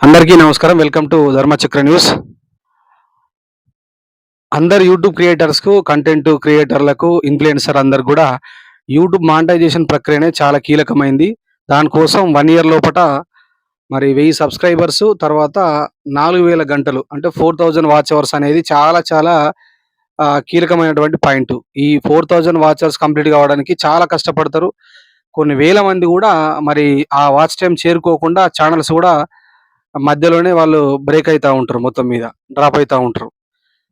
అందరికీ నమస్కారం. Welcome to Dharmachakra news. అందరు యూట్యూబ్ క్రియేటర్స్‌కు, కంటెంట్ క్రియేటర్లకు, ఇన్‌ఫ్లుయెన్సర్ అందరు గూడా యూట్యూబ్ మానిటైజేషన్ ప్రక్రియనే చాలా కీలకమైంది. దానికోసం 1 ఇయర్ లోపట మరి 1000 సబ్‌స్క్రైబర్స్ తర్వాత 4000 గంటలు అంటే 4000 వాచ్ అవర్స్ అనేది చాలా చాలా కీలకమైనటువంటి పాయింటు. ఈ 4000 వాచ్ అవర్స్ కంప్లీట్ కావడానికి చాలా కష్టపడతారు. కొన్ని వేల మంది గూడా మరి ఆ వాచ్ టైమ్ చేరుకోకుండా ఛానెల్స్ గూడా మధ్యలోనే వాళ్ళు బ్రేక్ అయితా ఉంటారు మొత్తం మీద. డ్రాప్ అయితా ఉంటారు.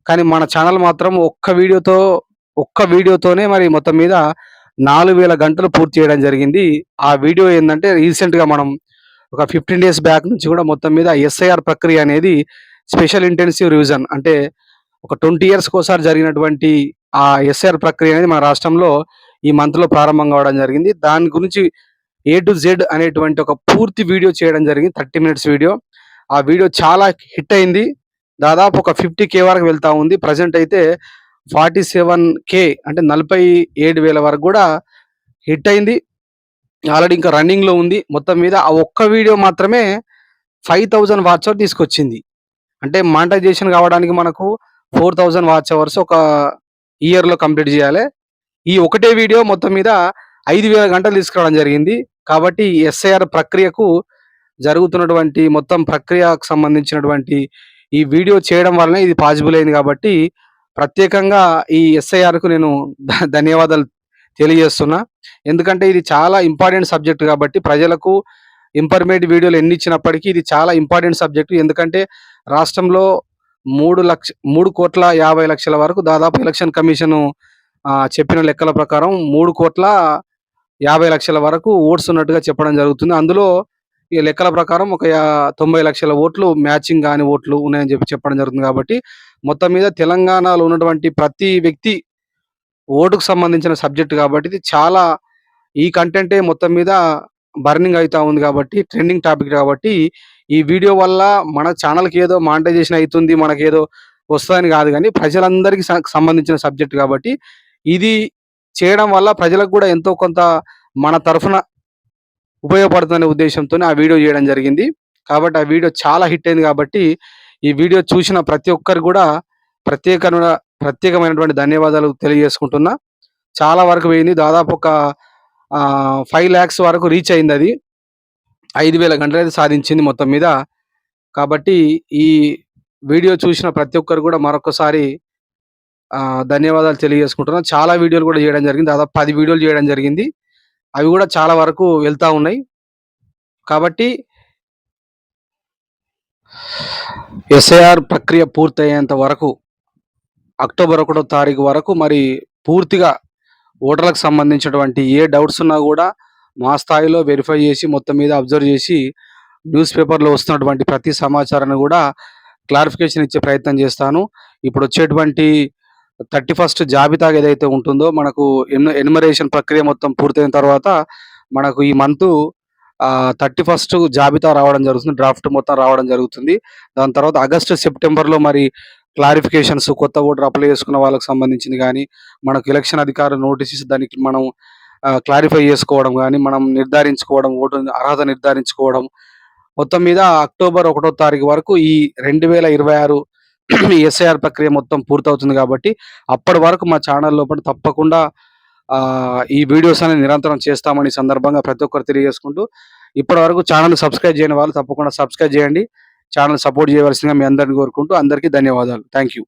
కానీ మన ఛానెల్ మాత్రం ఒక్క వీడియోతోనే మరి మొత్తం మీద 4000 గంటలు పూర్తి చేయడం జరిగింది. ఆ వీడియో ఏందంటే రీసెంట్‌గా మనం ఒక 15 డేస్ బ్యాక్ నుంచి కూడా మొత్తం మీద ఎస్ఐఆర్ ప్రక్రియ అనేది స్పెషల్ ఇంటెన్సివ్ రివిజన్ అంటే ఒక 20 ఇయర్స్‌కోసారి జరిగినటువంటి ఆ ఎస్ఐఆర్ ప్రక్రియ అనేది మన రాష్ట్రంలో ఈ మంత్‌లో ప్రారంభం కావడం జరిగింది. దాని గురించి ఏ టు జెడ్ అనేటువంటి ఒక పూర్తి వీడియో చేయడం జరిగింది. 30 మినిట్స్ వీడియో. ఆ వీడియో చాలా హిట్ అయింది. దాదాపు ఒక 50,000 వరకు వెళ్తా ఉంది. ప్రెజెంట్ అయితే 47,000 అంటే 47,000 వరకు గూడా హిట్ అయింది. ఆల్రెడీ ఇంకా రన్నింగ్‌లో ఉంది. మొత్తం మీద ఆ ఒక్క వీడియో మాత్రమే 5000 వాచ్ అవర్ తీసుకొచ్చింది. అంటే మానిటైజేషన్ కావడానికి మనకు 4000 వాచ్ అవర్స్ ఒక ఇయర్‌లో కంప్లీట్ చేయాలె. ఈ ఒకటే వీడియో మొత్తం మీద 5000 గంటలు తీసుకురావడం జరిగింది. కాబట్టి ఎస్ఐఆర్ ప్రక్రియకు జరుగుతున్నటువంటి మొత్తం ప్రక్రియకు సంబంధించినటువంటి ఈ వీడియో చేయడం వల్లనే ఇది పాసిబుల్ అయింది కాబట్టి ప్రత్యేకంగా ఈ ఎస్ఐఆర్‌కు నేను ధన్యవాదాలు తెలియజేస్తున్నా. ఎందుకంటే ఇది చాలా ఇంపార్టెంట్ సబ్జెక్ట్ కాబట్టి ప్రజలకు ఇన్ఫర్మేటివ్ వీడియోలు ఎన్ని ఇచ్చినప్పటికీ ఇది చాలా ఇంపార్టెంట్ సబ్జెక్ట్. ఎందుకంటే రాష్ట్రంలో 3,50,00,000 వరకు దాదాపు ఎలక్షన్ కమిషను చెప్పిన లెక్కల ప్రకారం 3,50,00,000 వరకు ఓట్స్ ఉన్నట్టుగా చెప్పడం జరుగుతుంది. అందులో ఈ లెక్కల ప్రకారం ఒక 90,00,000 ఓట్లు మ్యాచింగ్ గాని ఓట్లు ఉన్నాయని చెప్పడం జరుగుతుంది కాబట్టి మొత్తం మీద తెలంగాణలో ఉన్నటువంటి ప్రతి వ్యక్తి ఓటుకు సంబంధించిన సబ్జెక్ట్ కాబట్టి ఇది చాలా ఈ కంటెంటే మొత్తం మీద బర్నింగ్ అయితా ఉంది కాబట్టి ట్రెండింగ్ టాపిక్ కాబట్టి ఈ వీడియో వల్ల మన ఛానల్‌కి ఏదో మానిటైజేషన్ అయితుంది. మనకేదో వస్తదని కాదు గానీ ప్రజలందరికీ సంబంధించిన సబ్జెక్ట్ కాబట్టి ఇది చేయడం వల్ల ప్రజలకు కూడా ఎంతో కొంత మన తరఫున ఉపయోగపడుతుందనే ఉద్దేశంతోనే ఆ వీడియో చేయడం జరిగింది. కాబట్టి ఆ వీడియో చాలా హిట్ అయింది కాబట్టి ఈ వీడియో చూసిన ప్రతి ఒక్కరికి కూడా ప్రత్యేకమైనటువంటి ధన్యవాదాలు తెలియజేసుకుంటున్నా. చాలా వరకు పోయింది. దాదాపు ఒక 5,00,000 వరకు రీచ్ అయిందది. 5,000 గంటలైతే సాధించింది మొత్తం మీద. కాబట్టి ఈ వీడియో చూసిన ప్రతి ఒక్కరు కూడా మరొకసారి ధన్యవాదాలు తెలియజేసుకుంటున్నా. చాలా వీడియోలు కూడా చేయడం జరిగింది. దాదాపు 10 వీడియోలు చేయడం జరిగింది. అవి కూడా చాలా వరకు వెళ్తా ఉన్నాయి. కాబట్టి ఎస్ఐఆర్ ప్రక్రియ పూర్తయ్యేంత వరకు అక్టోబర్ 1వ తారీఖు వరకు మరి పూర్తిగా ఓటర్లకు సంబంధించినటువంటి ఏ డౌట్స్ ఉన్నా కూడా మా స్థాయిలో వెరిఫై చేసి మొత్తం మీద అబ్జర్వ్ చేసి న్యూస్ పేపర్‌లో వస్తున్నటువంటి ప్రతి సమాచారాన్ని కూడా క్లారిఫికేషన్ ఇచ్చే ప్రయత్నం చేస్తాను. ఇప్పుడు వచ్చేటువంటి 31st జాబితా ఏదైతే ఉంటుందో మనకు ఎన్యుమరేషన్ ప్రక్రియ మొత్తం పూర్తయిన తర్వాత మనకు ఈ మంతు 31st జాబితా రావడం జరుగుతుంది. డ్రాఫ్ట్ మొత్తం రావడం జరుగుతుంది. దాని తర్వాత ఆగస్టు, సెప్టెంబర్‌లో మరి క్లారిఫికేషన్స్ కొత్త ఓటర్ అప్లై చేసుకున్న వాళ్ళకి సంబంధించింది గానీ, మనకు ఎలక్షన్ అధికారులు నోటీస్ ఇచ్చి దానికి మనం క్లారిఫై చేసుకోవడం గానీ, మనం నిర్ధారించుకోవడం, ఓటు అర్హత నిర్ధారించుకోవడం. మొత్తం మీద అక్టోబర్ 1వ తారీఖు వరకు ఈ 2026 ఎస్ఐఆర్ ప్రక్రియ మొత్తం పూర్తవుతుంది కాబట్టి అప్పటి వరకు మా ఛానల్ లోపల తప్పకుండా ఈ వీడియోస్ అనేది నిరంతరం చేస్తామని సందర్భంగా ప్రతి ఒక్కరు తెలియజేసుకుంటూ ఇప్పటివరకు ఛానల్ సబ్స్క్రైబ్ చేయని వాళ్ళు తప్పకుండా సబ్స్క్రైబ్ చేయండి. ఛానల్ సపోర్ట్ చేయవలసిందిగా మీ అందరిని కోరుకుంటూ అందరికీ ధన్యవాదాలు. Thank you.